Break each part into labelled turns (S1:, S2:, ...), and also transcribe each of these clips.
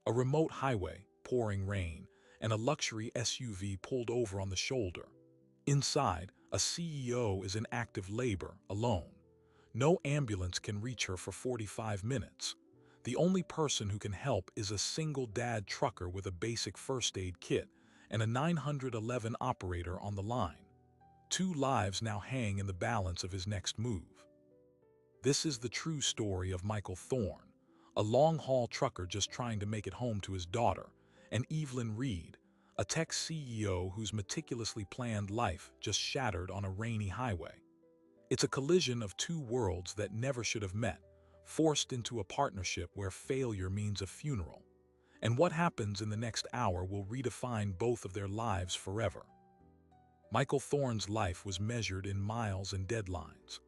S1: A remote highway, pouring rain, and a luxury SUV pulled over on the shoulder. Inside, a CEO is in active labor, alone. No ambulance can reach her for 45 minutes. The only person who can help is a single dad trucker with a basic first aid kit and a 911 operator on the line. Two lives now hang in the balance of his next move. This is the true story of Michael Thorne, a long-haul trucker just trying to make it home to his daughter, and Evelyn Reed, a tech CEO whose meticulously planned life just shattered on a rainy highway. It's a collision of two worlds that never should have met, forced into a partnership where failure means a funeral. And what happens in the next hour will redefine both of their lives forever. Michael Thorne's life was measured in miles and deadlines.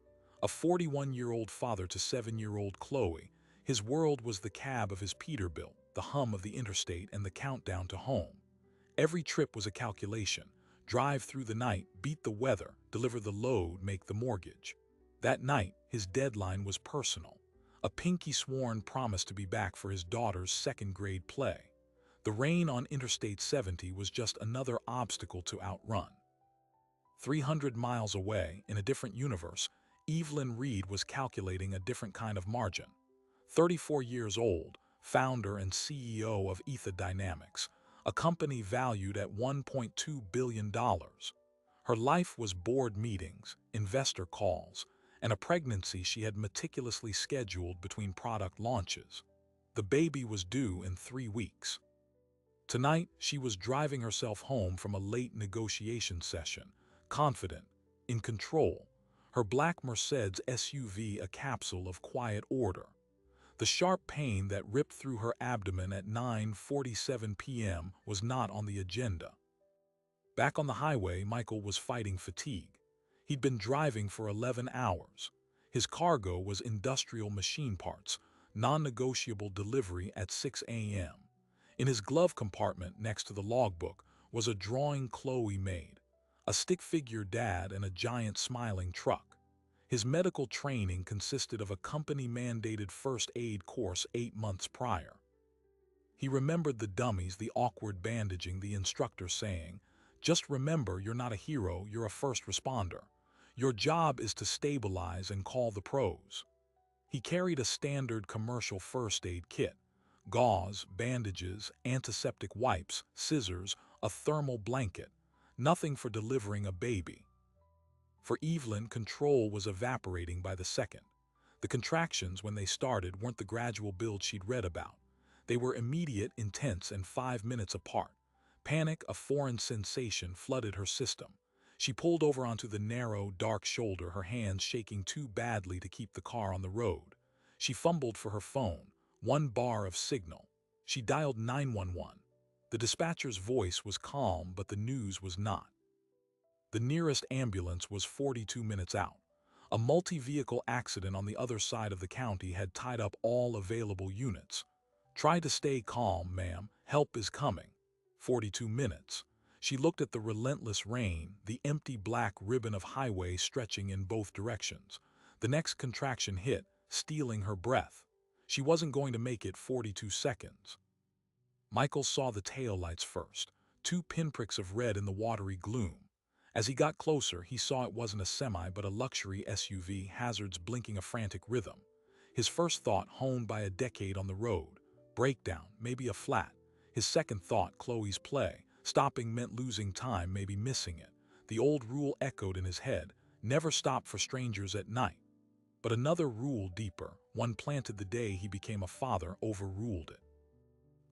S1: A 41-year-old father to 7-year-old Chloe, his world was the cab of his Peterbilt, the hum of the interstate, and the countdown to home. Every trip was a calculation. Drive through the night, beat the weather, deliver the load, make the mortgage. That night, his deadline was personal. A pinky-sworn promise to be back for his daughter's second-grade play. The rain on Interstate 70 was just another obstacle to outrun. 300 miles away, in a different universe, Evelyn Reed was calculating a different kind of margin. 34 years old, founder and CEO of Ether Dynamics, a company valued at $1.2 billion. Her life was board meetings, investor calls, and a pregnancy she had meticulously scheduled between product launches. The baby was due in 3 weeks. Tonight, she was driving herself home from a late negotiation session, confident, in control, her black Mercedes SUV a capsule of quiet order. The sharp pain that ripped through her abdomen at 9:47 p.m. was not on the agenda. Back on the highway, Michael was fighting fatigue. He'd been driving for 11 hours. His cargo was industrial machine parts, non-negotiable delivery at 6 a.m. In his glove compartment next to the logbook was a drawing Chloe made, a stick-figure dad and a giant smiling truck. His medical training consisted of a company-mandated first aid course 8 months prior. He remembered the dummies, the awkward bandaging, the instructor saying, "Just remember, you're not a hero, you're a first responder. Your job is to stabilize and call the pros." He carried a standard commercial first aid kit: gauze, bandages, antiseptic wipes, scissors, a thermal blanket. Nothing for delivering a baby. For Evelyn, control was evaporating by the second. The contractions, when they started, weren't the gradual build she'd read about. They were immediate, intense, and 5 minutes apart. Panic, a foreign sensation, flooded her system. She pulled over onto the narrow, dark shoulder, her hands shaking too badly to keep the car on the road. She fumbled for her phone, one bar of signal. She dialed 911. The dispatcher's voice was calm, but the news was not. The nearest ambulance was 42 minutes out. A multi-vehicle accident on the other side of the county had tied up all available units. "Try to stay calm, ma'am. Help is coming." 42 minutes. She looked at the relentless rain, the empty black ribbon of highway stretching in both directions. The next contraction hit, stealing her breath. She wasn't going to make it 42 seconds. Michael saw the taillights first, 2 pinpricks of red in the watery gloom. As he got closer, he saw it wasn't a semi but a luxury SUV, hazards blinking a frantic rhythm. His first thought, honed by a decade on the road: breakdown, maybe a flat. His second thought, Chloe's play. Stopping meant losing time, maybe missing it. The old rule echoed in his head: never stop for strangers at night. But another rule, deeper, one planted the day he became a father, overruled it.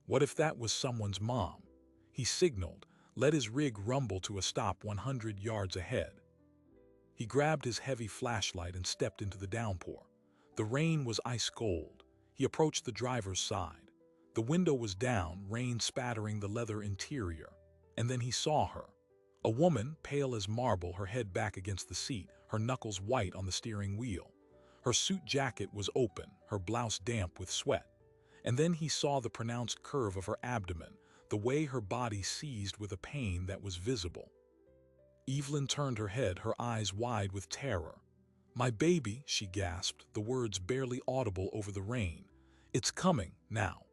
S1: What if that was someone's mom? He signaled, let his rig rumble to a stop 100 yards ahead. He grabbed his heavy flashlight and stepped into the downpour. The rain was ice cold. He approached the driver's side. The window was down, rain spattering the leather interior. And then he saw her. A woman, pale as marble, her head back against the seat, her knuckles white on the steering wheel. Her suit jacket was open, her blouse damp with sweat. And then he saw the pronounced curve of her abdomen, the way her body seized with a pain that was visible. Evelyn turned her head, her eyes wide with terror. "My baby," she gasped, the words barely audible over the rain. "It's coming, now."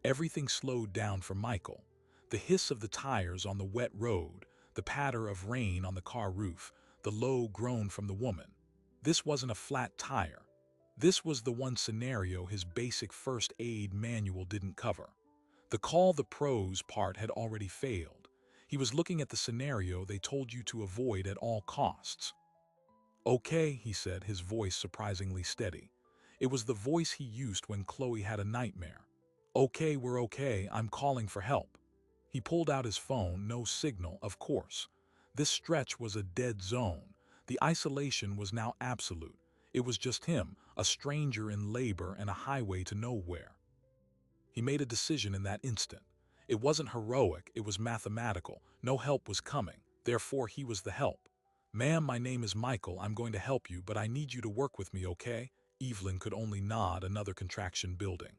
S1: Everything slowed down for Michael. The hiss of the tires on the wet road, the patter of rain on the car roof, the low groan from the woman. This wasn't a flat tire. This was the one scenario his basic first aid manual didn't cover. The call the pros part had already failed. He was looking at the scenario they told you to avoid at all costs. "Okay," he said, his voice surprisingly steady. It was the voice he used when Chloe had a nightmare. "Okay, we're okay, I'm calling for help." He pulled out his phone, no signal, of course. This stretch was a dead zone. The isolation was now absolute. It was just him, a stranger in labor and a highway to nowhere. He made a decision in that instant. It wasn't heroic, it was mathematical. No help was coming, therefore he was the help. "Ma'am, my name is Michael. I'm going to help you, but I need you to work with me, okay?" Evelyn could only nod, another contraction building.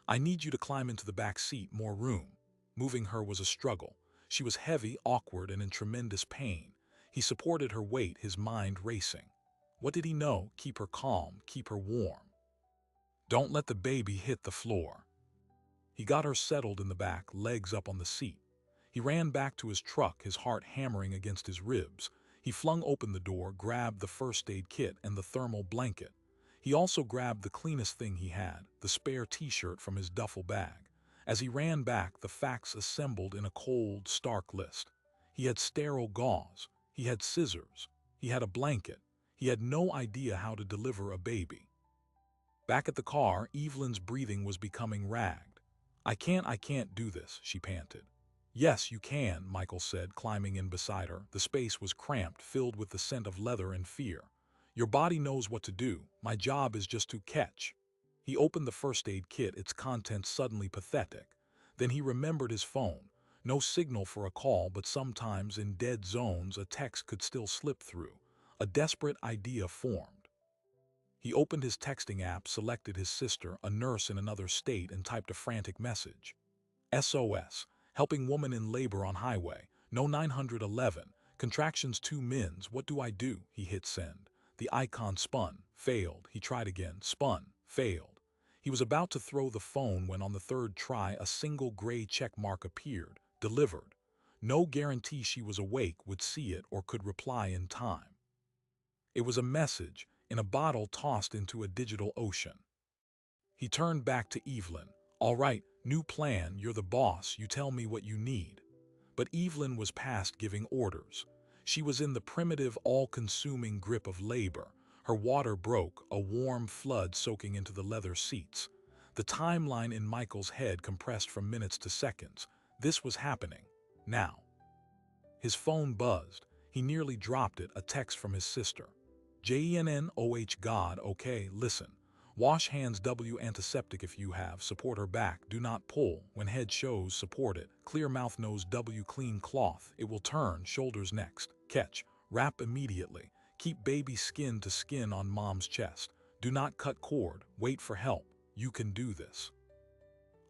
S1: "I need you to climb into the back seat, more room." Moving her was a struggle. She was heavy, awkward, and in tremendous pain. He supported her weight, his mind racing. What did he know? Keep her calm, keep her warm. Don't let the baby hit the floor. He got her settled in the back, legs up on the seat. He ran back to his truck, his heart hammering against his ribs. He flung open the door, grabbed the first aid kit and the thermal blanket. He also grabbed the cleanest thing he had, the spare t-shirt from his duffel bag. As he ran back, the facts assembled in a cold, stark list. He had sterile gauze. He had scissors. He had a blanket. He had no idea how to deliver a baby. Back at the car, Evelyn's breathing was becoming ragged. I can't do this," she panted. "Yes, you can," Michael said, climbing in beside her. The space was cramped, filled with the scent of leather and fear. "Your body knows what to do. My job is just to catch." He opened the first aid kit, its contents suddenly pathetic. Then he remembered his phone. No signal for a call, but sometimes in dead zones a text could still slip through. A desperate idea formed. He opened his texting app, selected his sister, a nurse in another state, and typed a frantic message. "SOS. Helping woman in labor on highway. No 911. Contractions 2 mins. What do I do?" He hit send. The icon spun, failed. He tried again, spun, failed. He was about to throw the phone when on the third try a single gray check mark appeared. Delivered. No guarantee she was awake, would see it, or could reply in time. It was a message in a bottle tossed into a digital ocean. He turned back to Evelyn. "All right, new plan, you're the boss, you tell me what you need." But Evelyn was past giving orders. She was in the primitive, all-consuming grip of labor. Her water broke, a warm flood soaking into the leather seats. The timeline in Michael's head compressed from minutes to seconds. This was happening. Now. His phone buzzed. He nearly dropped it, a text from his sister. "JENNOH God, okay, listen. Wash hands, W antiseptic if you have, support her back, do not pull, when head shows, support it, clear mouth nose, W clean cloth, it will turn, shoulders next, catch, wrap immediately, keep baby skin to skin on mom's chest, do not cut cord, wait for help, you can do this."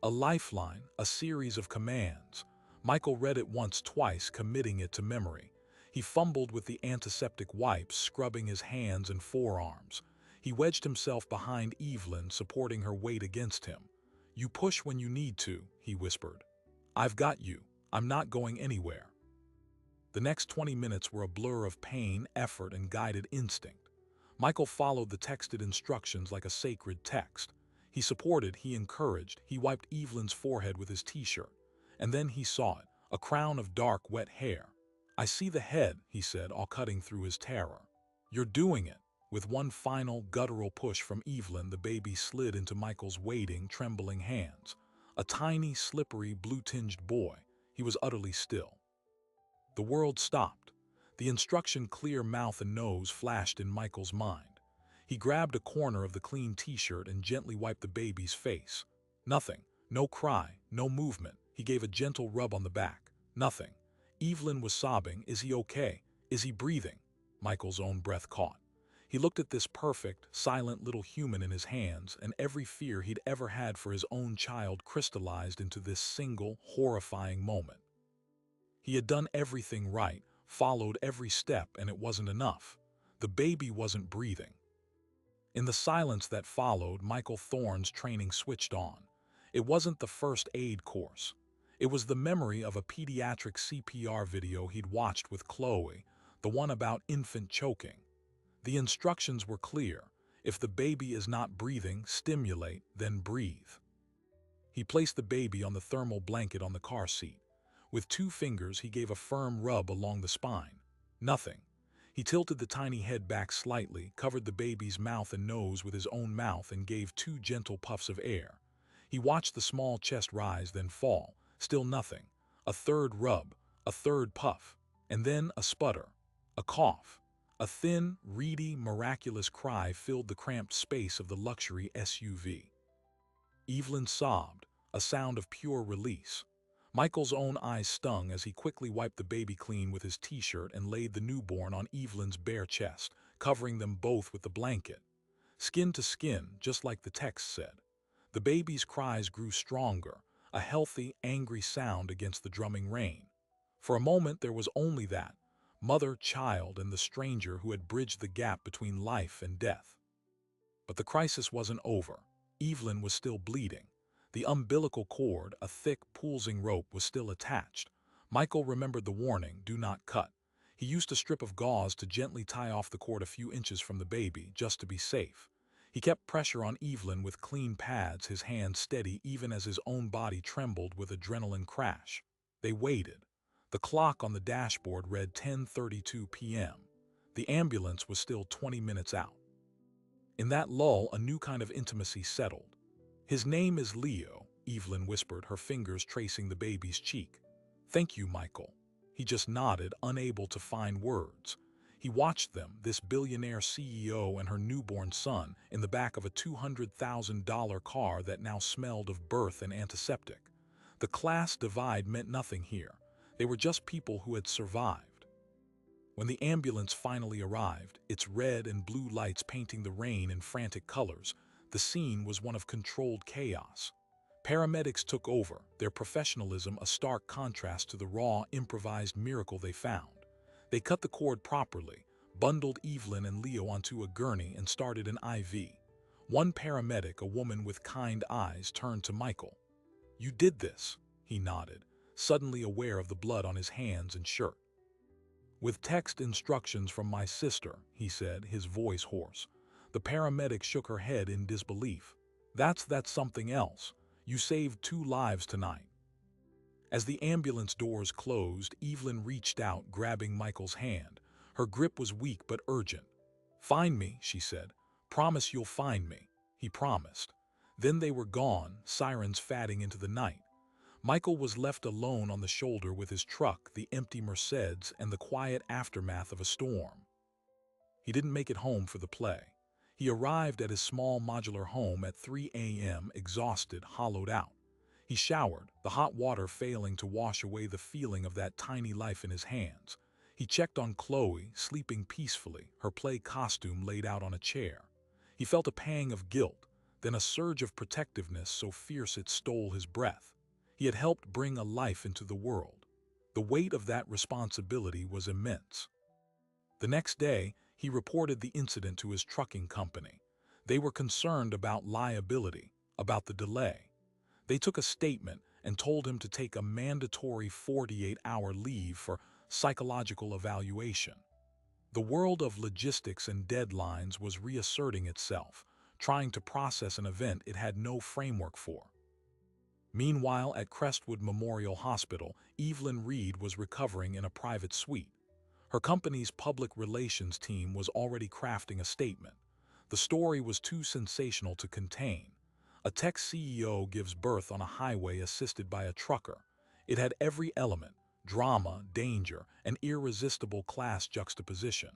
S1: A lifeline, a series of commands. Michael read it once, twice, committing it to memory. He fumbled with the antiseptic wipes, scrubbing his hands and forearms. He wedged himself behind Evelyn, supporting her weight against him. "You push when you need to," he whispered. "I've got you. I'm not going anywhere." The next 20 minutes were a blur of pain, effort, and guided instinct. Michael followed the texted instructions like a sacred text. He supported, he encouraged, he wiped Evelyn's forehead with his t-shirt. And then he saw it, a crown of dark, wet hair. "I see the head," he said, all cutting through his terror. "You're doing it." With one final, guttural push from Evelyn, the baby slid into Michael's waiting, trembling hands. A tiny, slippery, blue-tinged boy. He was utterly still. The world stopped. The instruction clear mouth and nose flashed in Michael's mind. He grabbed a corner of the clean t-shirt and gently wiped the baby's face. Nothing. No cry, no movement. He gave a gentle rub on the back. Nothing. Evelyn was sobbing. "Is he okay? Is he breathing?" Michael's own breath caught. He looked at this perfect, silent little human in his hands, and every fear he'd ever had for his own child crystallized into this single, horrifying moment. He had done everything right, followed every step, and it wasn't enough. The baby wasn't breathing. In the silence that followed, Michael Thorne's training switched on. It wasn't the first aid course. It was the memory of a pediatric CPR video he'd watched with Chloe, the one about infant choking. The instructions were clear. If the baby is not breathing, stimulate, then breathe. He placed the baby on the thermal blanket on the car seat. With 2 fingers, he gave a firm rub along the spine. Nothing. He tilted the tiny head back slightly, covered the baby's mouth and nose with his own mouth, and gave 2 gentle puffs of air. He watched the small chest rise, then fall. Still nothing. A third rub, a third puff, and then a sputter, a cough. A thin, reedy, miraculous cry filled the cramped space of the luxury SUV. Evelyn sobbed, a sound of pure release. Michael's own eyes stung as he quickly wiped the baby clean with his t-shirt and laid the newborn on Evelyn's bare chest, covering them both with the blanket. Skin to skin, just like the text said. The baby's cries grew stronger, a healthy, angry sound against the drumming rain. For a moment there was only that, mother, child, and the stranger who had bridged the gap between life and death. But the crisis wasn't over. Evelyn was still bleeding. The umbilical cord, a thick, pulsing rope, was still attached. Michael remembered the warning, do not cut. He used a strip of gauze to gently tie off the cord a few inches from the baby, just to be safe. He kept pressure on Evelyn with clean pads, his hands steady even as his own body trembled with adrenaline crash. They waited. The clock on the dashboard read 10:32 p.m. The ambulance was still 20 minutes out. In that lull, a new kind of intimacy settled. His name is Leo, Evelyn whispered, her fingers tracing the baby's cheek. Thank you, Michael. He just nodded, unable to find words. He watched them, this billionaire CEO and her newborn son, in the back of a $200,000 car that now smelled of birth and antiseptic. The class divide meant nothing here. They were just people who had survived. When the ambulance finally arrived, its red and blue lights painting the rain in frantic colors, the scene was one of controlled chaos. Paramedics took over, their professionalism a stark contrast to the raw, improvised miracle they found. They cut the cord properly, bundled Evelyn and Leo onto a gurney, and started an IV. One paramedic, a woman with kind eyes, turned to Michael. You did this, he nodded, suddenly aware of the blood on his hands and shirt. With text instructions from my sister, he said, his voice hoarse. The paramedic shook her head in disbelief. That's something else. You saved 2 lives tonight. As the ambulance doors closed, Evelyn reached out, grabbing Michael's hand. Her grip was weak but urgent. Find me, she said. Promise you'll find me. He promised. Then they were gone, sirens fading into the night. Michael was left alone on the shoulder with his truck, the empty Mercedes, and the quiet aftermath of a storm. He didn't make it home for the play. He arrived at his small modular home at 3 a.m., exhausted, hollowed out. He showered, the hot water failing to wash away the feeling of that tiny life in his hands. He checked on Chloe, sleeping peacefully, her play costume laid out on a chair. He felt a pang of guilt, then a surge of protectiveness so fierce it stole his breath. He had helped bring a life into the world. The weight of that responsibility was immense. The next day, he reported the incident to his trucking company. They were concerned about liability, about the delay. They took a statement and told him to take a mandatory 48-hour leave for psychological evaluation. The world of logistics and deadlines was reasserting itself, trying to process an event it had no framework for. Meanwhile, at Crestwood Memorial Hospital, Evelyn Reed was recovering in a private suite. Her company's public relations team was already crafting a statement. The story was too sensational to contain. A tech CEO gives birth on a highway assisted by a trucker. It had every element: drama, danger, and irresistible class juxtaposition.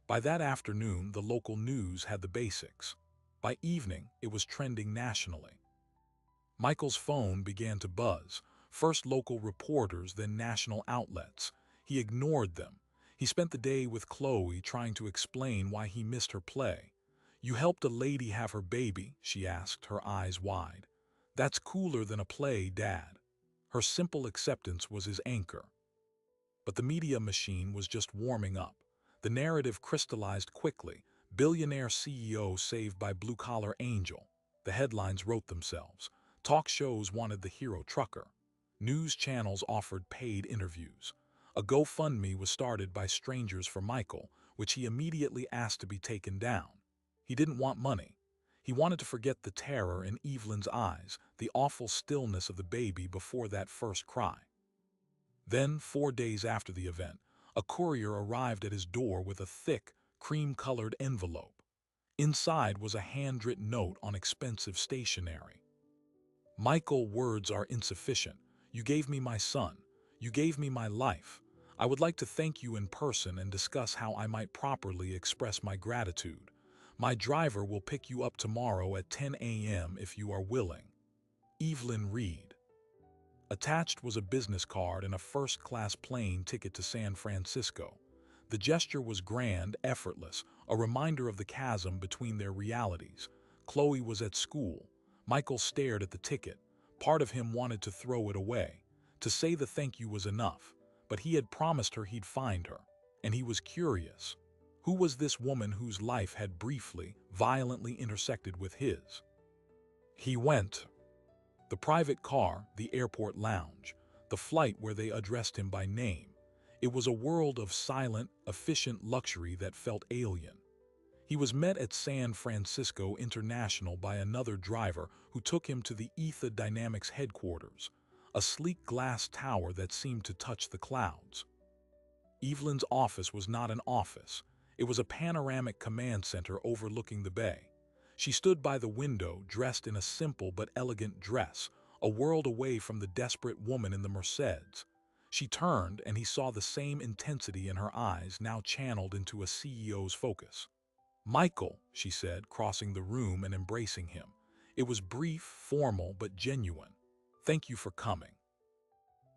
S1: By that afternoon, the local news had the basics. By evening, it was trending nationally. Michael's phone began to buzz, first local reporters, then national outlets. He ignored them. He spent the day with Chloe, trying to explain why he missed her play. You helped a lady have her baby, she asked, her eyes wide. That's cooler than a play, Dad. Her simple acceptance was his anchor. But the media machine was just warming up. The narrative crystallized quickly. Billionaire CEO saved by blue-collar angel. The headlines wrote themselves. Talk shows wanted the hero trucker. News channels offered paid interviews. A GoFundMe was started by strangers for Michael, which he immediately asked to be taken down. He didn't want money. He wanted to forget the terror in Evelyn's eyes, the awful stillness of the baby before that first cry. Then, 4 days after the event, a courier arrived at his door with a thick, cream-colored envelope. Inside was a handwritten note on expensive stationery. Michael, words are insufficient. You gave me my son. You gave me my life. I would like to thank you in person and discuss how I might properly express my gratitude. My driver will pick you up tomorrow at 10 a.m. if you are willing. Evelyn Reed. Attached was a business card and a first-class plane ticket to San Francisco. The gesture was grand, effortless, a reminder of the chasm between their realities. Chloe was at school. Michael stared at the ticket. Part of him wanted to throw it away. To say the thank you was enough, but he had promised her he'd find her, and he was curious. Who was this woman whose life had briefly, violently intersected with his? He went. The private car, the airport lounge, the flight where they addressed him by name. It was a world of silent, efficient luxury that felt alien. He was met at San Francisco International by another driver who took him to the Ether Dynamics headquarters, a sleek glass tower that seemed to touch the clouds. Evelyn's office was not an office. It was a panoramic command center overlooking the bay. She stood by the window, dressed in a simple but elegant dress, a world away from the desperate woman in the Mercedes. She turned, and he saw the same intensity in her eyes, now channeled into a CEO's focus. "Michael," she said, crossing the room and embracing him. It was brief, formal, but genuine. "Thank you for coming."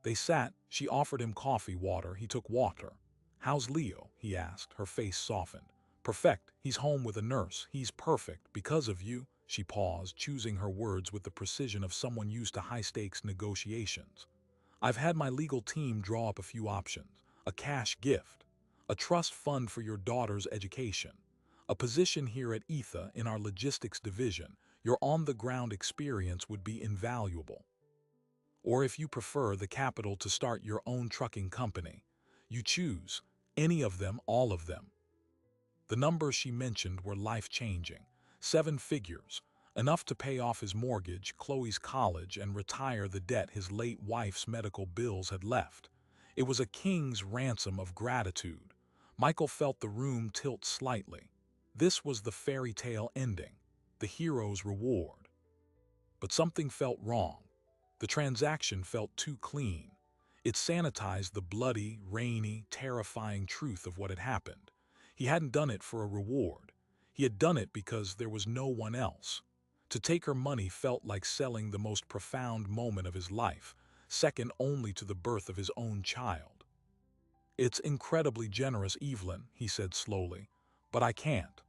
S1: They sat. She offered him coffee, water. He took water. "How's Leo?" he asked. Her face softened. "Perfect. He's home with a nurse. He's perfect. Because of you." She paused, choosing her words with the precision of someone used to high-stakes negotiations. "I've had my legal team draw up a few options. A cash gift. A trust fund for your daughter's education. A position here at Ether in our logistics division. Your on-the-ground experience would be invaluable. Or if you prefer, the capital to start your own trucking company. You choose. Any of them, all of them." The numbers she mentioned were life-changing. 7 figures, enough to pay off his mortgage, Chloe's college, and retire the debt his late wife's medical bills had left. It was a king's ransom of gratitude. Michael felt the room tilt slightly. This was the fairy tale ending, the hero's reward. But something felt wrong. The transaction felt too clean. It sanitized the bloody, rainy, terrifying truth of what had happened. He hadn't done it for a reward. He had done it because there was no one else. To take her money felt like selling the most profound moment of his life, second only to the birth of his own child. "It's incredibly generous, Evelyn," he said slowly, "but I can't."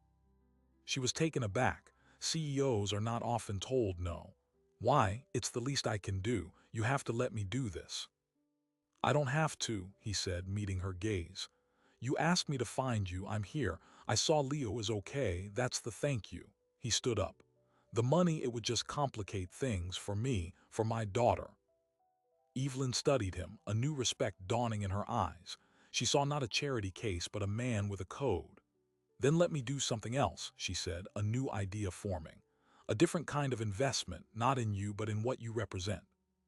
S1: She was taken aback. CEOs are not often told no. "Why? It's the least I can do. You have to let me do this." "I don't have to," he said, meeting her gaze. "You asked me to find you. I'm here. I saw Leo is okay. That's the thank you." He stood up. "The money, it would just complicate things for me, for my daughter." Evelyn studied him, a new respect dawning in her eyes. She saw not a charity case, but a man with a code. "Then let me do something else," she said, a new idea forming. "A different kind of investment, not in you, but in what you represent."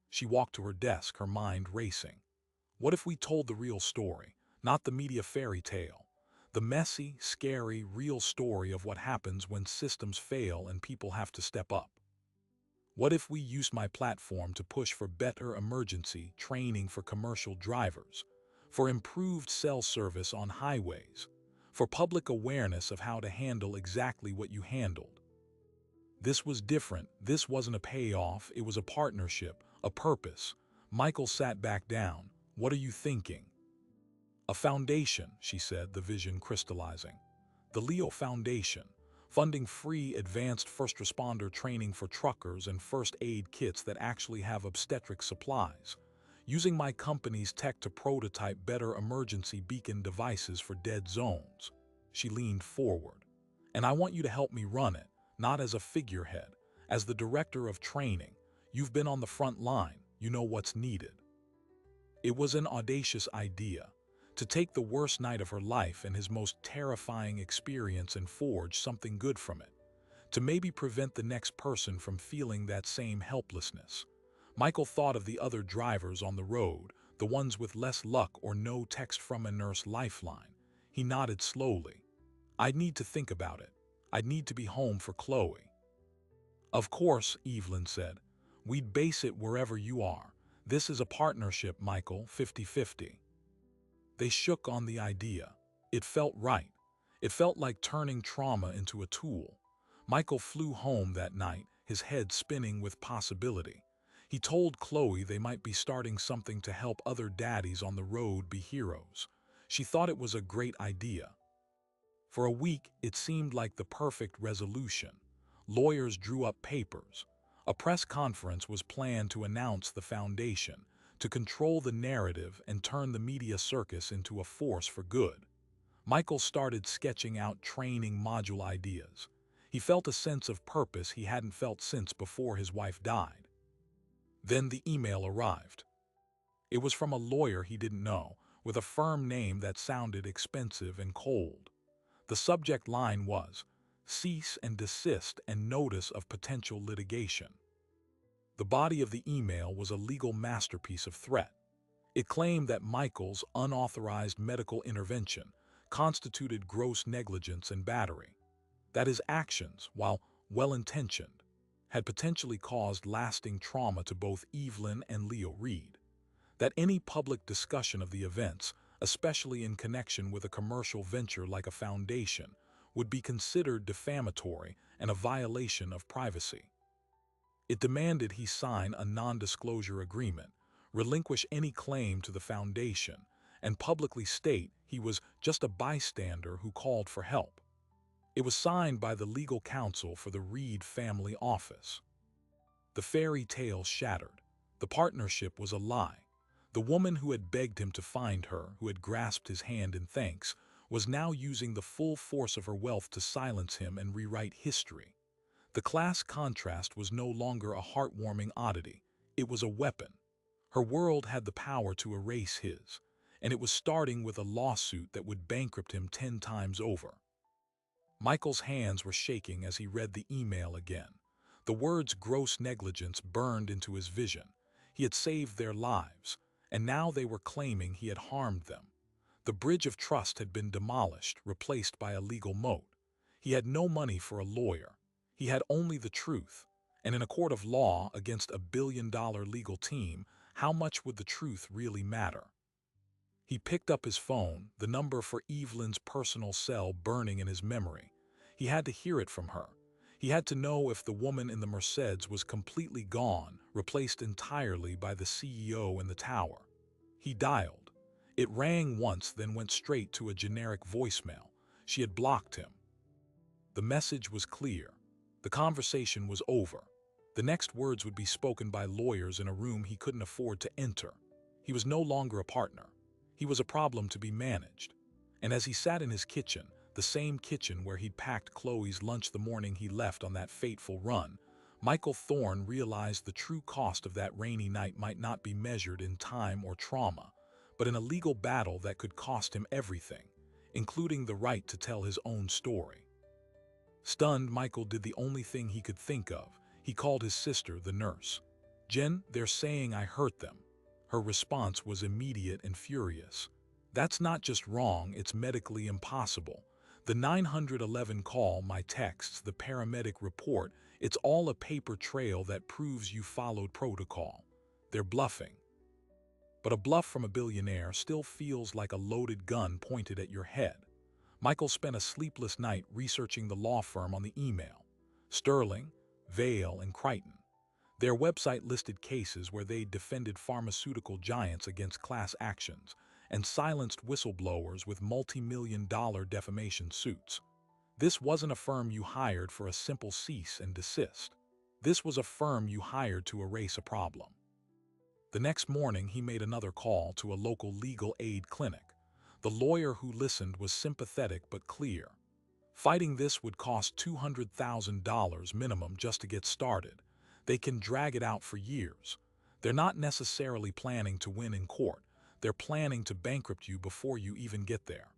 S1: She walked to her desk, her mind racing. What if we told the real story, not the media fairy tale? The messy, scary, real story of what happens when systems fail and people have to step up. What if we used my platform to push for better emergency training for commercial drivers, for improved cell service on highways, for public awareness of how to handle exactly what you handled? This was different. This wasn't a payoff. It was a partnership, a purpose. Michael sat back down. "What are you thinking?" "A foundation," she said, the vision crystallizing. "The Leo Foundation, funding free advanced first responder training for truckers and first aid kits that actually have obstetric supplies. Using my company's tech to prototype better emergency beacon devices for dead zones." She leaned forward. "And I want you to help me run it, not as a figurehead, as the director of training. You've been on the front line. You know what's needed." It was an audacious idea, to take the worst night of her life and his most terrifying experience and forge something good from it, to maybe prevent the next person from feeling that same helplessness. Michael thought of the other drivers on the road, the ones with less luck or no text from a nurse lifeline. He nodded slowly. "I'd need to think about it. I'd need to be home for Chloe." "Of course," Evelyn said. "We'd base it wherever you are. This is a partnership, Michael, 50-50. They shook on the idea. It felt right. It felt like turning trauma into a tool. Michael flew home that night, his head spinning with possibility. He told Chloe they might be starting something to help other daddies on the road be heroes. She thought it was a great idea. For a week, it seemed like the perfect resolution. Lawyers drew up papers. A press conference was planned to announce the foundation, to control the narrative and turn the media circus into a force for good. Michael started sketching out training module ideas. He felt a sense of purpose he hadn't felt since before his wife died. Then the email arrived. It was from a lawyer he didn't know, with a firm name that sounded expensive and cold. The subject line was, "Cease and desist and notice of potential litigation." The body of the email was a legal masterpiece of threat. It claimed that Michael's unauthorized medical intervention constituted gross negligence and battery, that his actions, while well-intentioned, had potentially caused lasting trauma to both Evelyn and Leo Reed, that any public discussion of the events, especially in connection with a commercial venture like a foundation, would be considered defamatory and a violation of privacy. It demanded he sign a non-disclosure agreement, relinquish any claim to the foundation, and publicly state he was just a bystander who called for help. It was signed by the legal counsel for the Reed family office. The fairy tale shattered. The partnership was a lie. The woman who had begged him to find her, who had grasped his hand in thanks, was now using the full force of her wealth to silence him and rewrite history. The class contrast was no longer a heartwarming oddity. It was a weapon. Her world had the power to erase his, and it was starting with a lawsuit that would bankrupt him 10 times over. Michael's hands were shaking as he read the email again. The words gross negligence burned into his vision. He had saved their lives, and now they were claiming he had harmed them. The bridge of trust had been demolished, replaced by a legal moat. He had no money for a lawyer. He had only the truth. And in a court of law against a billion-dollar legal team, how much would the truth really matter? He picked up his phone, the number for Evelyn's personal cell burning in his memory. He had to hear it from her. He had to know if the woman in the Mercedes was completely gone, replaced entirely by the CEO in the tower. He dialed. It rang once, then went straight to a generic voicemail. She had blocked him. The message was clear. The conversation was over. The next words would be spoken by lawyers in a room he couldn't afford to enter. He was no longer a partner. He was a problem to be managed. And as he sat in his kitchen, the same kitchen where he'd packed Chloe's lunch the morning he left on that fateful run, Michael Thorne realized the true cost of that rainy night might not be measured in time or trauma, but in a legal battle that could cost him everything, including the right to tell his own story. Stunned, Michael did the only thing he could think of. He called his sister, the nurse. "Jen, they're saying I hurt them." Her response was immediate and furious. "That's not just wrong, it's medically impossible. The 911 call, my texts, the paramedic report, it's all a paper trail that proves you followed protocol. They're bluffing." But a bluff from a billionaire still feels like a loaded gun pointed at your head. Michael spent a sleepless night researching the law firm on the email. Sterling, Vale, and Crichton. Their website listed cases where they'd defended pharmaceutical giants against class actions and silenced whistleblowers with multi-million-dollar defamation suits. This wasn't a firm you hired for a simple cease and desist. This was a firm you hired to erase a problem. The next morning, he made another call to a local legal aid clinic. The lawyer who listened was sympathetic but clear. Fighting this would cost $200,000 minimum just to get started. They can drag it out for years. They're not necessarily planning to win in court. They're planning to bankrupt you before you even get there.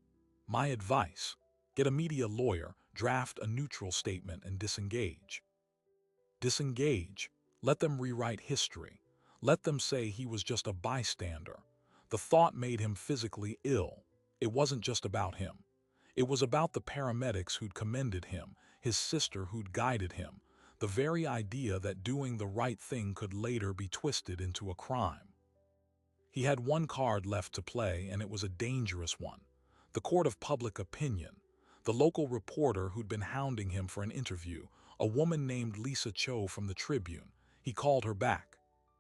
S1: My advice: get a media lawyer, draft a neutral statement, and disengage. Disengage. Let them rewrite history. Let them say he was just a bystander. The thought made him physically ill. It wasn't just about him. It was about the paramedics who'd commended him, his sister who'd guided him, the very idea that doing the right thing could later be twisted into a crime. He had one card left to play, and it was a dangerous one. The court of public opinion. The local reporter who'd been hounding him for an interview, a woman named Lisa Cho from the Tribune. He called her back.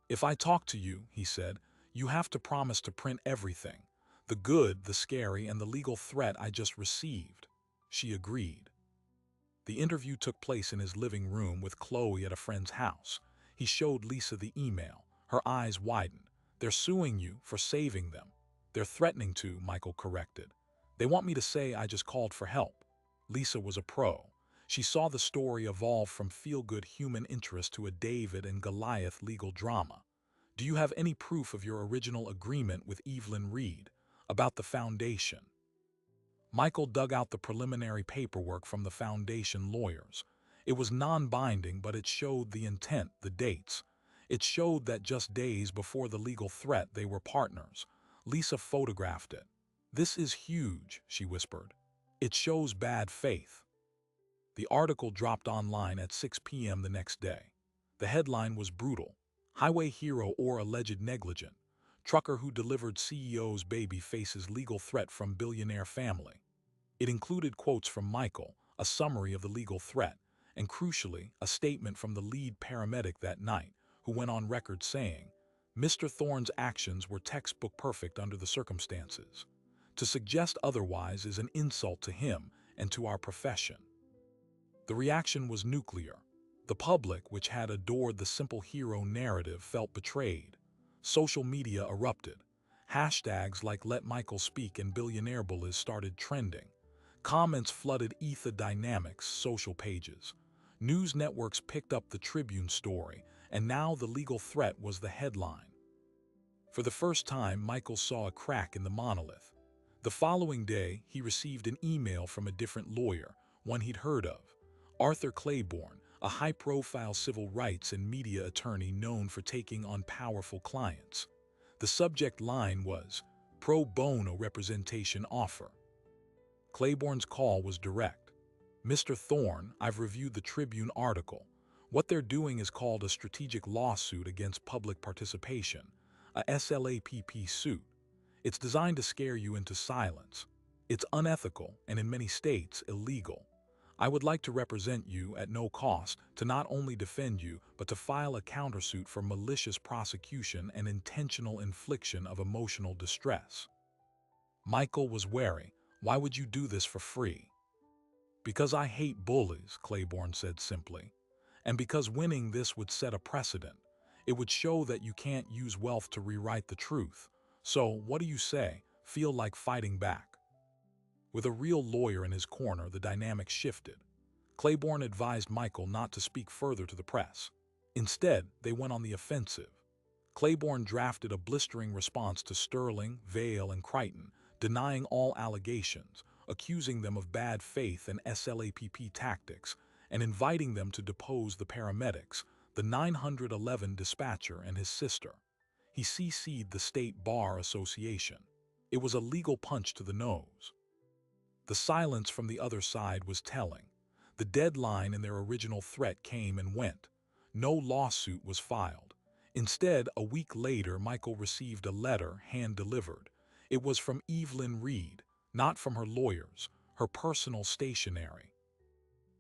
S1: "If I talk to you," he said, "you have to promise to print everything. The good, the scary, and the legal threat I just received." She agreed. The interview took place in his living room with Chloe at a friend's house. He showed Lisa the email. Her eyes widened. "They're suing you for saving them." "They're threatening to," Michael corrected. "They want me to say I just called for help." Lisa was a pro. She saw the story evolve from feel-good human interest to a David and Goliath legal drama. "Do you have any proof of your original agreement with Evelyn Reed about the foundation?" Michael dug out the preliminary paperwork from the foundation lawyers. It was non-binding, but it showed the intent, the dates. It showed that just days before the legal threat, they were partners. Lisa photographed it. "This is huge," she whispered. "It shows bad faith." The article dropped online at 6 p.m. the next day. The headline was brutal: "Highway hero or alleged negligent. Trucker who delivered CEO's baby faces legal threat from billionaire family." It included quotes from Michael, a summary of the legal threat, and crucially, a statement from the lead paramedic that night, who went on record saying, "Mr. Thorne's actions were textbook perfect under the circumstances. To suggest otherwise is an insult to him and to our profession." The reaction was nuclear. The public, which had adored the simple hero narrative, felt betrayed. Social media erupted. Hashtags like "Let Michael Speak" and "Billionaire Bullies" started trending. Comments flooded Ether Dynamics' social pages. News networks picked up the Tribune story, and now the legal threat was the headline. For the first time, Michael saw a crack in the monolith. The following day, he received an email from a different lawyer, one he'd heard of: Arthur Claiborne, a high-profile civil rights and media attorney known for taking on powerful clients. The subject line was, "Pro bono representation offer." Claiborne's call was direct. "Mr. Thorne, I've reviewed the Tribune article. What they're doing is called a strategic lawsuit against public participation, a SLAPP suit. It's designed to scare you into silence. It's unethical and in many states illegal. I would like to represent you at no cost, to not only defend you, but to file a countersuit for malicious prosecution and intentional infliction of emotional distress." Michael was wary. "Why would you do this for free?" "Because I hate bullies," Claiborne said simply. "And because winning this would set a precedent. It would show that you can't use wealth to rewrite the truth. So, what do you say? Feel like fighting back?" With a real lawyer in his corner, the dynamic shifted. Claiborne advised Michael not to speak further to the press. Instead, they went on the offensive. Claiborne drafted a blistering response to Sterling, Vail, and Crichton, denying all allegations, accusing them of bad faith and SLAPP tactics, and inviting them to depose the paramedics, the 911 dispatcher, and his sister. He CC'd the State Bar Association. It was a legal punch to the nose. The silence from the other side was telling. The deadline in their original threat came and went. No lawsuit was filed. Instead, a week later, Michael received a letter, hand-delivered. It was from Evelyn Reed, not from her lawyers, her personal stationery.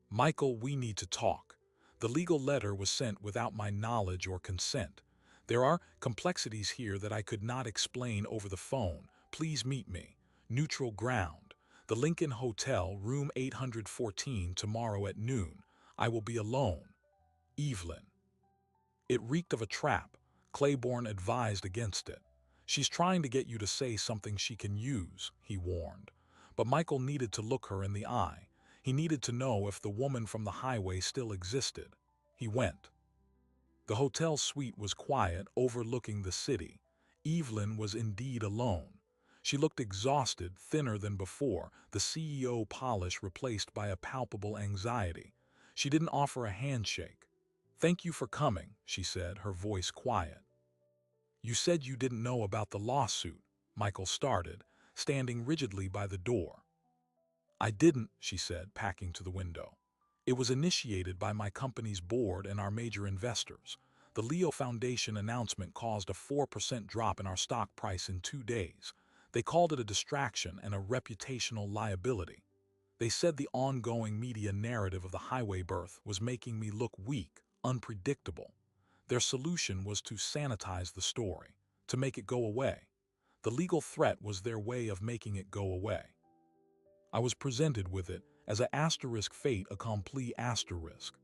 S1: "Michael, we need to talk. The legal letter was sent without my knowledge or consent. There are complexities here that I could not explain over the phone. Please meet me. Neutral ground. The Lincoln Hotel, room 814, tomorrow at noon. I will be alone. Evelyn." It reeked of a trap. Claiborne advised against it. "She's trying to get you to say something she can use," he warned. But Michael needed to look her in the eye. He needed to know if the woman from the highway still existed. He went. The hotel suite was quiet, overlooking the city. Evelyn was indeed alone. She looked exhausted, thinner than before, the CEO polish replaced by a palpable anxiety. She didn't offer a handshake. "Thank you for coming," she said, her voice quiet. "You said you didn't know about the lawsuit," Michael started, standing rigidly by the door. "I didn't," she said, packing to the window. "It was initiated by my company's board and our major investors. The Leo Foundation announcement caused a 4% drop in our stock price in 2 days. They called it a distraction and a reputational liability. They said the ongoing media narrative of the highway birth was making me look weak, unpredictable. Their solution was to sanitize the story, to make it go away. The legal threat was their way of making it go away. I was presented with it as a asterisk fait accompli asterisk."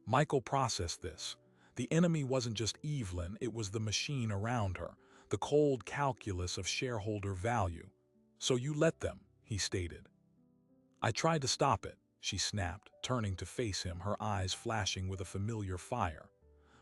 S1: Michael processed this. The enemy wasn't just Evelyn, it was the machine around her, the cold calculus of shareholder value. "So you let them," he stated. "I tried to stop it," she snapped, turning to face him, her eyes flashing with a familiar fire.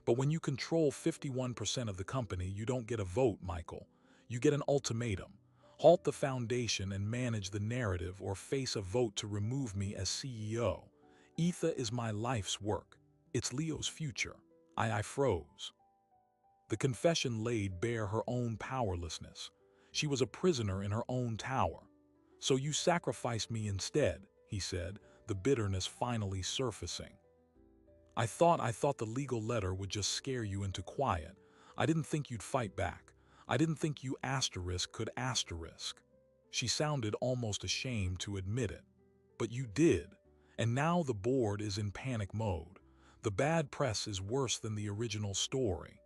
S1: "But when you control 51% of the company, you don't get a vote, Michael. You get an ultimatum. Halt the foundation and manage the narrative, or face a vote to remove me as CEO. Etha is my life's work. It's Leo's future." I froze. The confession laid bare her own powerlessness. She was a prisoner in her own tower. "So you sacrificed me instead," he said, the bitterness finally surfacing. I thought the legal letter would just scare you into quiet. I didn't think you'd fight back. I didn't think you asterisk could asterisk." She sounded almost ashamed to admit it. "But you did. And now the board is in panic mode. The bad press is worse than the original story."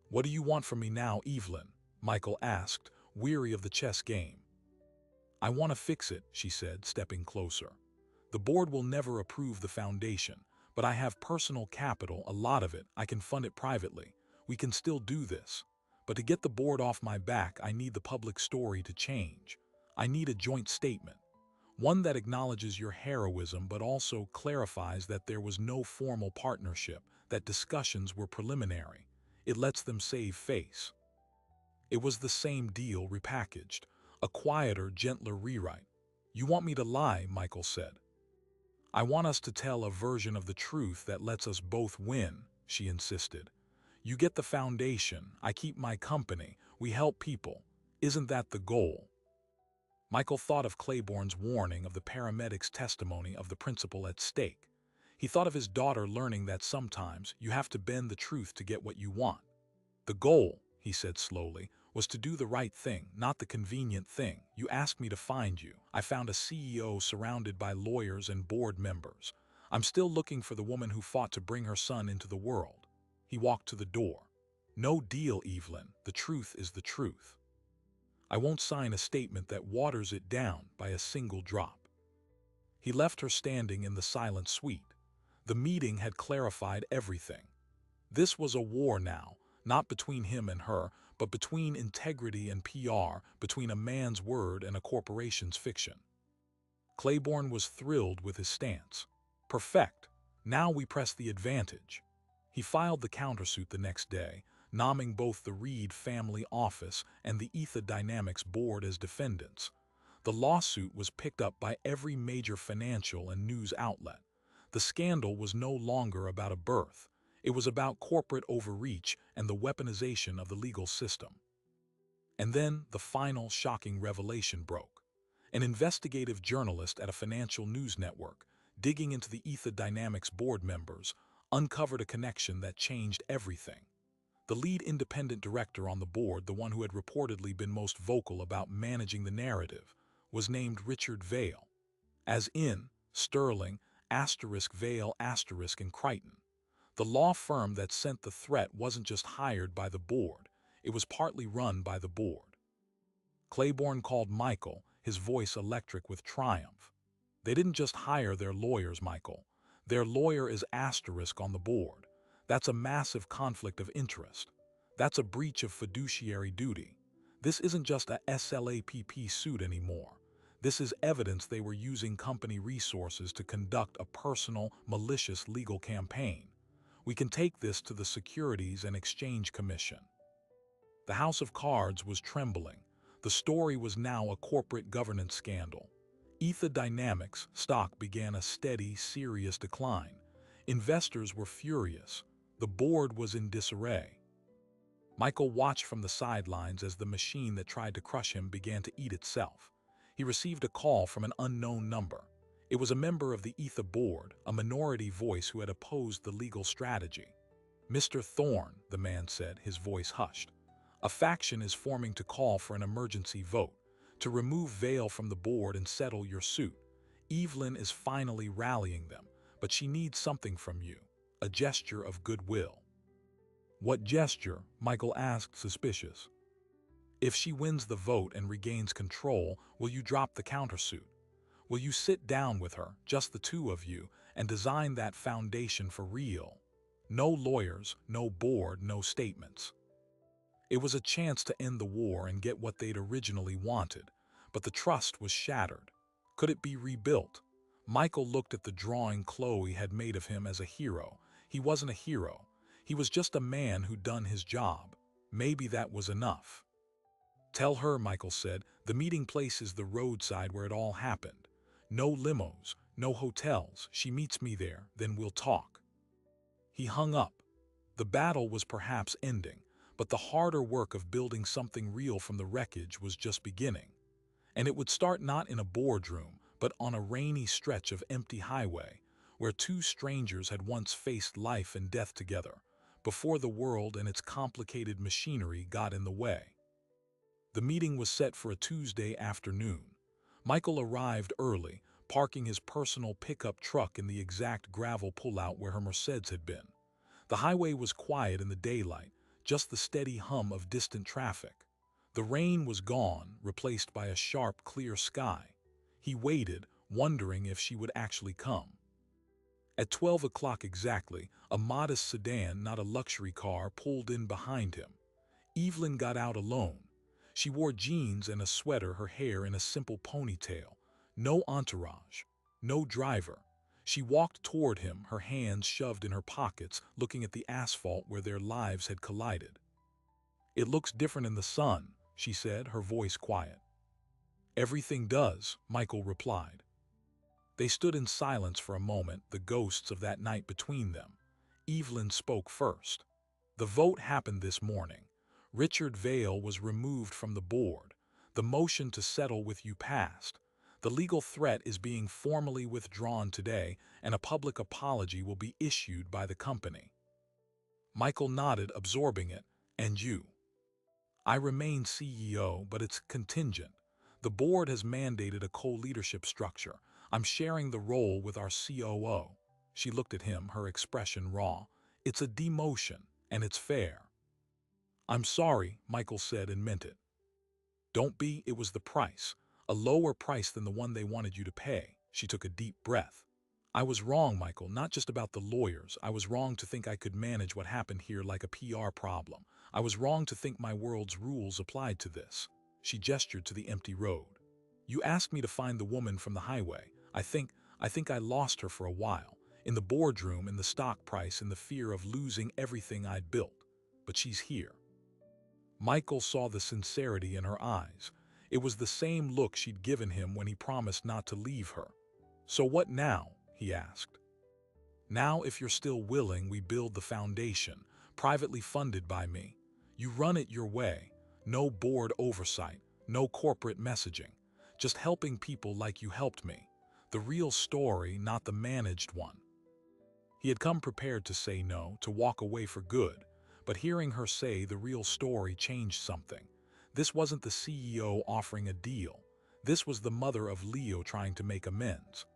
S1: "What do you want from me now, Evelyn?" Michael asked, weary of the chess game. "I want to fix it," she said, stepping closer. "The board will never approve the foundation, but I have personal capital, a lot of it. I can fund it privately. We can still do this. But to get the board off my back, I need the public story to change. I need a joint statement. One that acknowledges your heroism but also clarifies that there was no formal partnership, that discussions were preliminary. It lets them save face." It was the same deal repackaged, a quieter, gentler rewrite. "You want me to lie," Michael said. "I want us to tell a version of the truth that lets us both win," she insisted. "You get the foundation, I keep my company, we help people. Isn't that the goal?" Michael thought of Claiborne's warning, of the paramedic's testimony, of the principle at stake. He thought of his daughter learning that sometimes you have to bend the truth to get what you want. "The goal," he said slowly, "was to do the right thing, not the convenient thing. You asked me to find you. I found a CEO surrounded by lawyers and board members. I'm still looking for the woman who fought to bring her son into the world." He walked to the door. "No deal, Evelyn. The truth is the truth. I won't sign a statement that waters it down by a single drop." He left her standing in the silent suite. The meeting had clarified everything. This was a war now, not between him and her, but between integrity and PR, between a man's word and a corporation's fiction. Claiborne was thrilled with his stance. Perfect. Now we press the advantage. He filed the countersuit the next day, nomming both the Reed family office and the Etha Dynamics board as defendants. The lawsuit was picked up by every major financial and news outlet. The scandal was no longer about a birth. It was about corporate overreach and the weaponization of the legal system. And then the final shocking revelation broke. An investigative journalist at a financial news network, digging into the Etha Dynamics board members, uncovered a connection that changed everything. The lead independent director on the board, the one who had reportedly been most vocal about managing the narrative, was named Richard Vail, as in Sterling, Vail, and Crichton. The law firm that sent the threat wasn't just hired by the board, it was partly run by the board. Claiborne called Michael, his voice electric with triumph. "They didn't just hire their lawyers, Michael. Their lawyer is asterisk on the board. That's a massive conflict of interest. That's a breach of fiduciary duty. This isn't just a SLAPP suit anymore. This is evidence they were using company resources to conduct a personal, malicious legal campaign. We can take this to the Securities and Exchange Commission." The House of Cards was trembling. The story was now a corporate governance scandal. Ether Dynamics stock began a steady, serious decline. Investors were furious. The board was in disarray. Michael watched from the sidelines as the machine that tried to crush him began to eat itself. He received a call from an unknown number. It was a member of the Ether board, a minority voice who had opposed the legal strategy. "Mr. Thorne," the man said, his voice hushed. "A faction is forming to call for an emergency vote, to remove Vale from the board and settle your suit. Evelyn is finally rallying them, but she needs something from you, a gesture of goodwill." "What gesture?" Michael asked, suspicious. "If she wins the vote and regains control, will you drop the countersuit? Will you sit down with her, just the two of you, and design that foundation for real? No lawyers, no board, no statements." It was a chance to end the war and get what they'd originally wanted, but the trust was shattered. Could it be rebuilt? Michael looked at the drawing Chloe had made of him as a hero. He wasn't a hero. He was just a man who'd done his job. Maybe that was enough. "Tell her," Michael said, "the meeting place is the roadside where it all happened. No limos, no hotels. She meets me there, then we'll talk." He hung up. The battle was perhaps ending, but the harder work of building something real from the wreckage was just beginning. And it would start not in a boardroom, but on a rainy stretch of empty highway, where two strangers had once faced life and death together, before the world and its complicated machinery got in the way. The meeting was set for a Tuesday afternoon. Michael arrived early, parking his personal pickup truck in the exact gravel pullout where her Mercedes had been. The highway was quiet in the daylight, just the steady hum of distant traffic. The rain was gone, replaced by a sharp, clear sky. He waited, wondering if she would actually come. At 12 o'clock exactly, a modest sedan, not a luxury car, pulled in behind him. Evelyn got out alone. She wore jeans and a sweater, her hair in a simple ponytail. No entourage, no driver. She walked toward him, her hands shoved in her pockets, looking at the asphalt where their lives had collided. "It looks different in the sun," she said, her voice quiet. "Everything does," Michael replied. They stood in silence for a moment, the ghosts of that night between them. Evelyn spoke first. "The vote happened this morning. Richard Vale was removed from the board. The motion to settle with you passed. The legal threat is being formally withdrawn today, and a public apology will be issued by the company." Michael nodded, absorbing it. "And you?" "I remain CEO, but it's contingent. The board has mandated a co-leadership structure. I'm sharing the role with our COO." She looked at him, her expression raw. "It's a demotion, and it's fair." "I'm sorry," Michael said and meant it. "Don't be, it was the price. A lower price than the one they wanted you to pay." She took a deep breath. "I was wrong, Michael, not just about the lawyers. I was wrong to think I could manage what happened here like a PR problem. I was wrong to think my world's rules applied to this." She gestured to the empty road. "You asked me to find the woman from the highway. I think I lost her for a while. In the boardroom, in the stock price, in the fear of losing everything I'd built. But she's here." Michael saw the sincerity in her eyes. It was the same look she'd given him when he promised not to leave her. "So what now?" he asked. "Now, if you're still willing, we build the foundation, privately funded by me. You run it your way. No board oversight, no corporate messaging. Just helping people like you helped me. The real story, not the managed one." He had come prepared to say no, to walk away for good, but hearing her say the real story changed something. This wasn't the CEO offering a deal. This was the mother of Leo trying to make amends.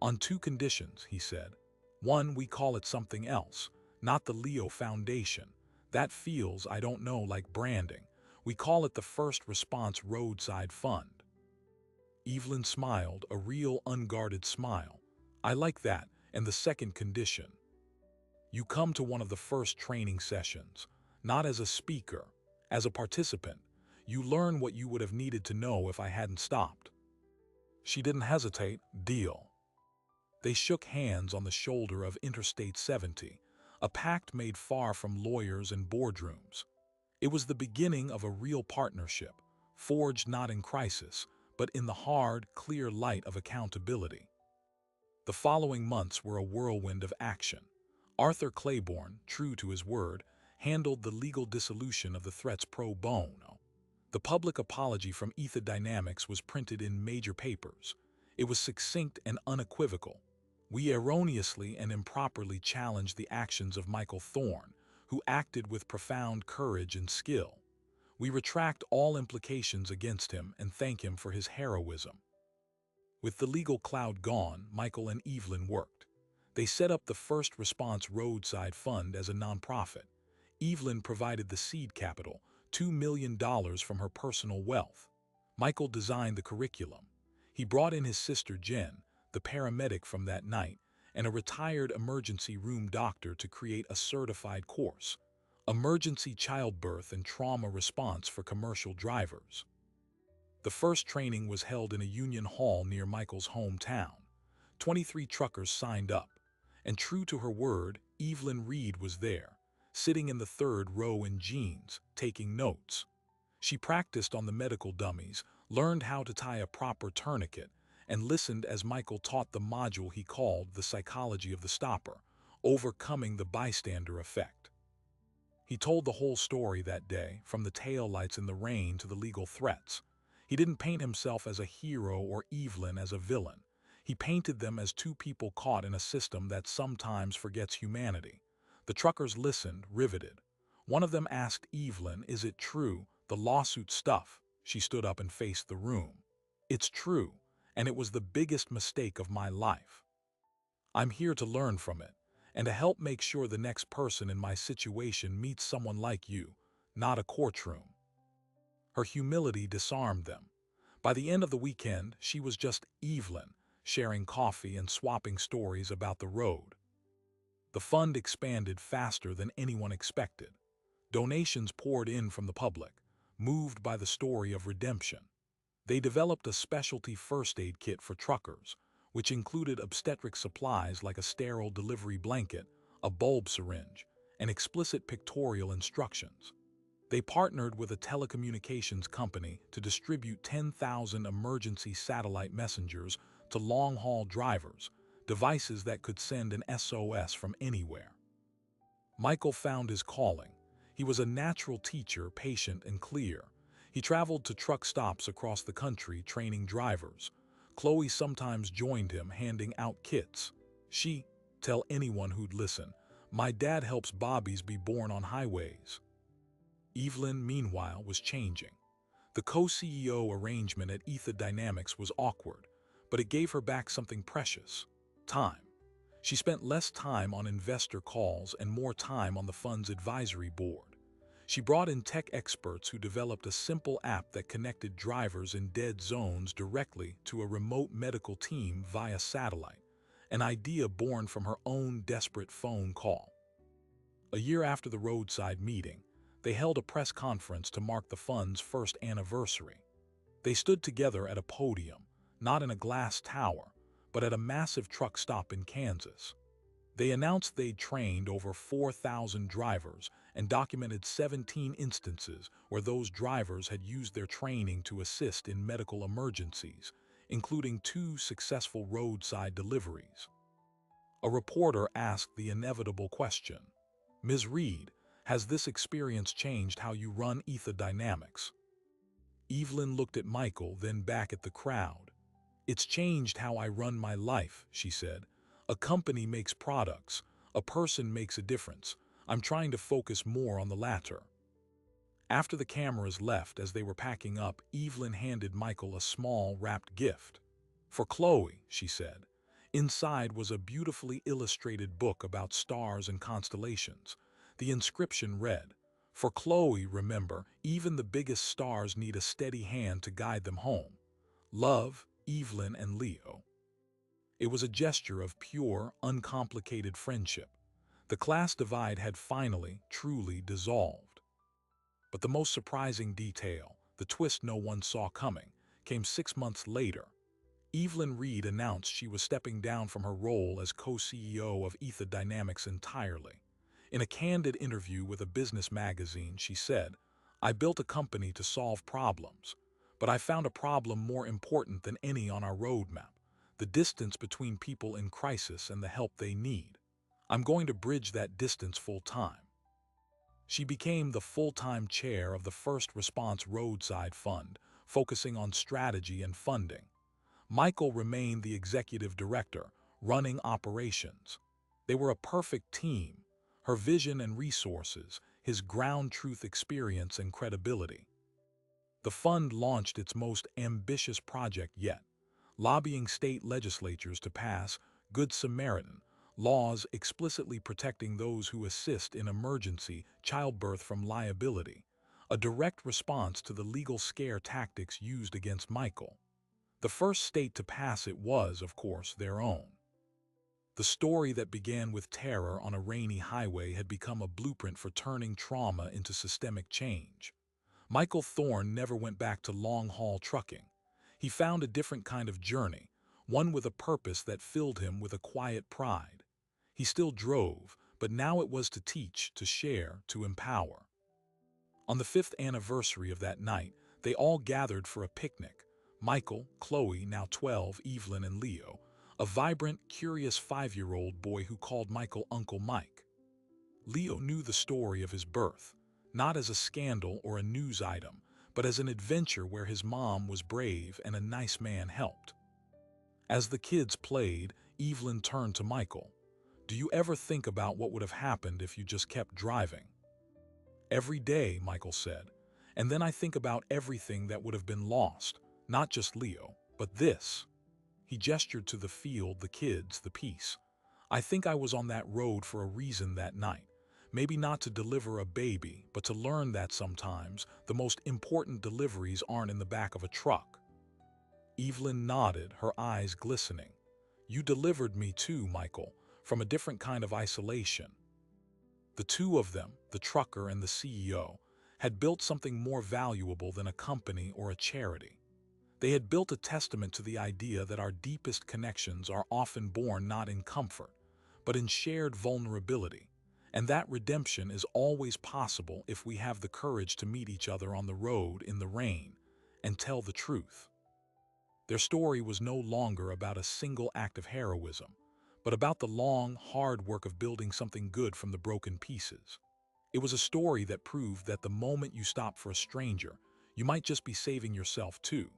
S1: "On two conditions," he said. "One, we call it something else, not the Leo Foundation. That feels, I don't know, like branding. We call it the First Response Roadside Fund." Evelyn smiled, a real unguarded smile. "I like that. And the second condition. You come to one of the first training sessions, not as a speaker, as a participant. You learn what you would have needed to know if I hadn't stopped." She didn't hesitate. "Deal." They shook hands on the shoulder of Interstate 70, a pact made far from lawyers and boardrooms. It was the beginning of a real partnership, forged not in crisis, but in the hard, clear light of accountability. The following months were a whirlwind of action. Arthur Claiborne, true to his word, handled the legal dissolution of the threats pro bono. The public apology from Ether Dynamics was printed in major papers. It was succinct and unequivocal. We erroneously and improperly challenged the actions of Michael Thorne, who acted with profound courage and skill. We retract all implications against him and thank him for his heroism. With the legal cloud gone, Michael and Evelyn worked. They set up the First Response Roadside Fund as a nonprofit. Evelyn provided the seed capital, $2 million from her personal wealth. Michael designed the curriculum. He brought in his sister Jen, the paramedic from that night, and a retired emergency room doctor to create a certified course, Emergency Childbirth and Trauma Response for Commercial Drivers. The first training was held in a union hall near Michael's hometown. 23 truckers signed up, and true to her word, Evelyn Reed was there, sitting in the third row in jeans, taking notes. She practiced on the medical dummies, learned how to tie a proper tourniquet, and listened as Michael taught the module he called the psychology of the stopper, overcoming the bystander effect. He told the whole story that day, from the taillights in the rain to the legal threats. He didn't paint himself as a hero or Evelyn as a villain. He painted them as two people caught in a system that sometimes forgets humanity. The truckers listened, riveted. One of them asked Evelyn, "Is it true, the lawsuit stuff?" She stood up and faced the room. "It's true, and it was the biggest mistake of my life. I'm here to learn from it, and to help make sure the next person in my situation meets someone like you, not a courtroom." Her humility disarmed them. By the end of the weekend, she was just Evelyn, sharing coffee and swapping stories about the road. The fund expanded faster than anyone expected. Donations poured in from the public, moved by the story of redemption. They developed a specialty first aid kit for truckers, which included obstetric supplies like a sterile delivery blanket, a bulb syringe, and explicit pictorial instructions. They partnered with a telecommunications company to distribute 10,000 emergency satellite messengers to long-haul drivers, devices that could send an SOS from anywhere. Michael found his calling. He was a natural teacher, patient and clear. He traveled to truck stops across the country training drivers. Chloe sometimes joined him, handing out kits. She, tell anyone who'd listen, "My dad helps Bobbies be born on highways." Evelyn, meanwhile, was changing. The co-CEO arrangement at Ether Dynamics was awkward, but it gave her back something precious: time. She spent less time on investor calls and more time on the fund's advisory board. She brought in tech experts who developed a simple app that connected drivers in dead zones directly to a remote medical team via satellite, an idea born from her own desperate phone call. A year after the roadside meeting, they held a press conference to mark the fund's first anniversary. They stood together at a podium, not in a glass tower, but at a massive truck stop in Kansas. They announced they'd trained over 4,000 drivers and documented 17 instances where those drivers had used their training to assist in medical emergencies, including 2 successful roadside deliveries. A reporter asked the inevitable question, "Ms. Reed, has this experience changed how you run Ether Dynamics?" Evelyn looked at Michael, then back at the crowd. "It's changed how I run my life," she said. "A company makes products. A person makes a difference. I'm trying to focus more on the latter." After the cameras left as they were packing up, Evelyn handed Michael a small, wrapped gift. "For Chloe," she said. Inside was a beautifully illustrated book about stars and constellations. The inscription read, "For Chloe, remember, even the biggest stars need a steady hand to guide them home. Love, Evelyn and Leo." It was a gesture of pure, uncomplicated friendship. The class divide had finally, truly dissolved. But the most surprising detail, the twist no one saw coming, came 6 months later. Evelyn Reed announced she was stepping down from her role as co-CEO of Ether Dynamics entirely. In a candid interview with a business magazine, she said, "I built a company to solve problems, but I found a problem more important than any on our roadmap: the distance between people in crisis and the help they need. I'm going to bridge that distance full-time." She became the full-time chair of the First Response Roadside Fund, focusing on strategy and funding. Michael remained the executive director, running operations. They were a perfect team: her vision and resources, his ground truth experience and credibility. The fund launched its most ambitious project yet, lobbying state legislatures to pass Good Samaritan laws explicitly protecting those who assist in emergency childbirth from liability, a direct response to the legal scare tactics used against Michael. The first state to pass it was, of course, their own. The story that began with terror on a rainy highway had become a blueprint for turning trauma into systemic change. Michael Thorne never went back to long-haul trucking. He found a different kind of journey, one with a purpose that filled him with a quiet pride. He still drove, but now it was to teach, to share, to empower. On the 5th anniversary of that night, they all gathered for a picnic: Michael, Chloe, now 12, Evelyn, and Leo, a vibrant, curious 5-year-old boy who called Michael Uncle Mike. Leo knew the story of his birth, not as a scandal or a news item, but as an adventure where his mom was brave and a nice man helped. As the kids played, Evelyn turned to Michael. "Do you ever think about what would have happened if you just kept driving?" "Every day," Michael said. "And then I think about everything that would have been lost, not just Leo, but this." He gestured to the field, the kids, the peace. "I think I was on that road for a reason that night. Maybe not to deliver a baby, but to learn that sometimes the most important deliveries aren't in the back of a truck." Evelyn nodded, her eyes glistening. "You delivered me too, Michael, from a different kind of isolation." The two of them, the trucker and the CEO, had built something more valuable than a company or a charity. They had built a testament to the idea that our deepest connections are often born not in comfort, but in shared vulnerability, and that redemption is always possible if we have the courage to meet each other on the road in the rain and tell the truth. Their story was no longer about a single act of heroism, but about the long, hard work of building something good from the broken pieces. It was a story that proved that the moment you stop for a stranger, you might just be saving yourself too.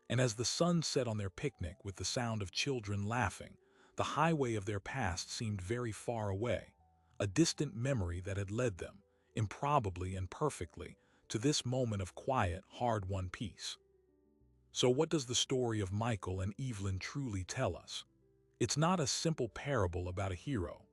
S1: And as the sun set on their picnic with the sound of children laughing, the highway of their past seemed very far away, a distant memory that had led them, improbably and perfectly, to this moment of quiet, hard-won peace. So what does the story of Michael and Evelyn truly tell us? It's not a simple parable about a hero.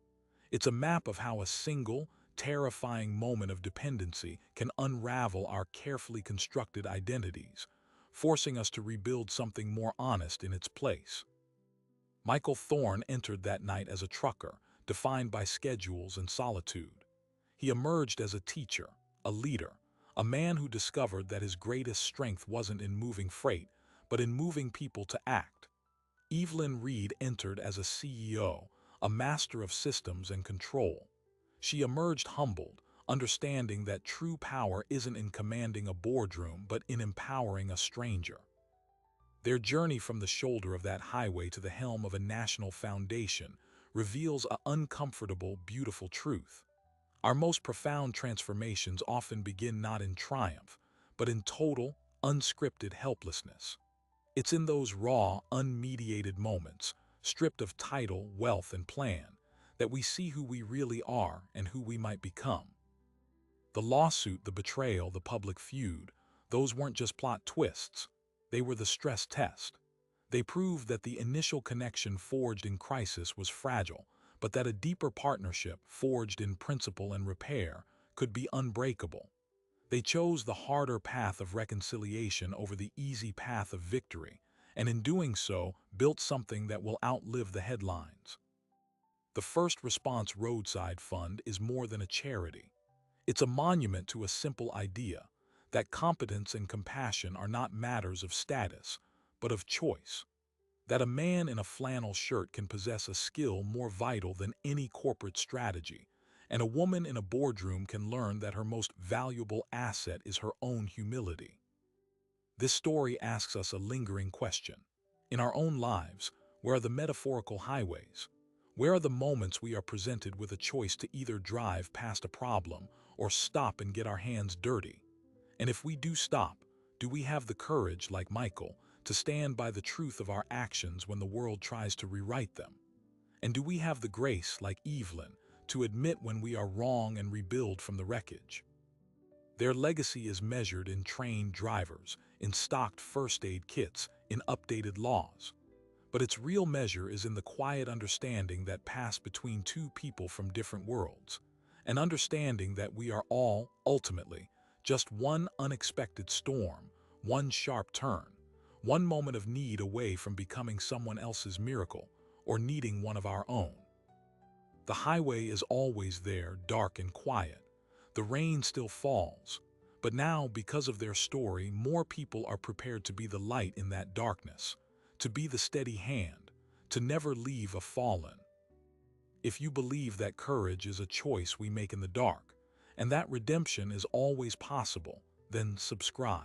S1: It's a map of how a single, terrifying moment of dependency can unravel our carefully constructed identities, forcing us to rebuild something more honest in its place. Michael Thorne entered that night as a trucker, defined by schedules and solitude. He emerged as a teacher, a leader, a man who discovered that his greatest strength wasn't in moving freight, but in moving people to act. Evelyn Reed entered as a CEO, a master of systems and control. She emerged humbled, understanding that true power isn't in commanding a boardroom but in empowering a stranger. Their journey from the shoulder of that highway to the helm of a national foundation reveals an uncomfortable, beautiful truth. Our most profound transformations often begin not in triumph, but in total, unscripted helplessness. It's in those raw, unmediated moments, stripped of title, wealth, and plan, that we see who we really are and who we might become. The lawsuit, the betrayal, the public feud, those weren't just plot twists. They were the stress test. They proved that the initial connection forged in crisis was fragile, but that a deeper partnership, forged in principle and repair, could be unbreakable. They chose the harder path of reconciliation over the easy path of victory, and in doing so, built something that will outlive the headlines. The First Response Roadside Fund is more than a charity. It's a monument to a simple idea: that competence and compassion are not matters of status, but of choice. That a man in a flannel shirt can possess a skill more vital than any corporate strategy, And a woman in a boardroom can learn that her most valuable asset is her own humility. This story asks us a lingering question. In our own lives, where are the metaphorical highways? Where are the moments we are presented with a choice to either drive past a problem or stop and get our hands dirty? And if we do stop, do we have the courage, like Michael, to stand by the truth of our actions when the world tries to rewrite them? And do we have the grace, like Evelyn, to admit when we are wrong and rebuild from the wreckage? Their legacy is measured in trained drivers, in stocked first aid kits, in updated laws. But its real measure is in the quiet understanding that passed between two people from different worlds, an understanding that we are all, ultimately, just one unexpected storm, one sharp turn, one moment of need away from becoming someone else's miracle or needing one of our own. The highway is always there, dark and quiet. The rain still falls. But now, because of their story, more people are prepared to be the light in that darkness, to be the steady hand, to never leave a fallen. If you believe that courage is a choice we make in the dark, and that redemption is always possible, then subscribe.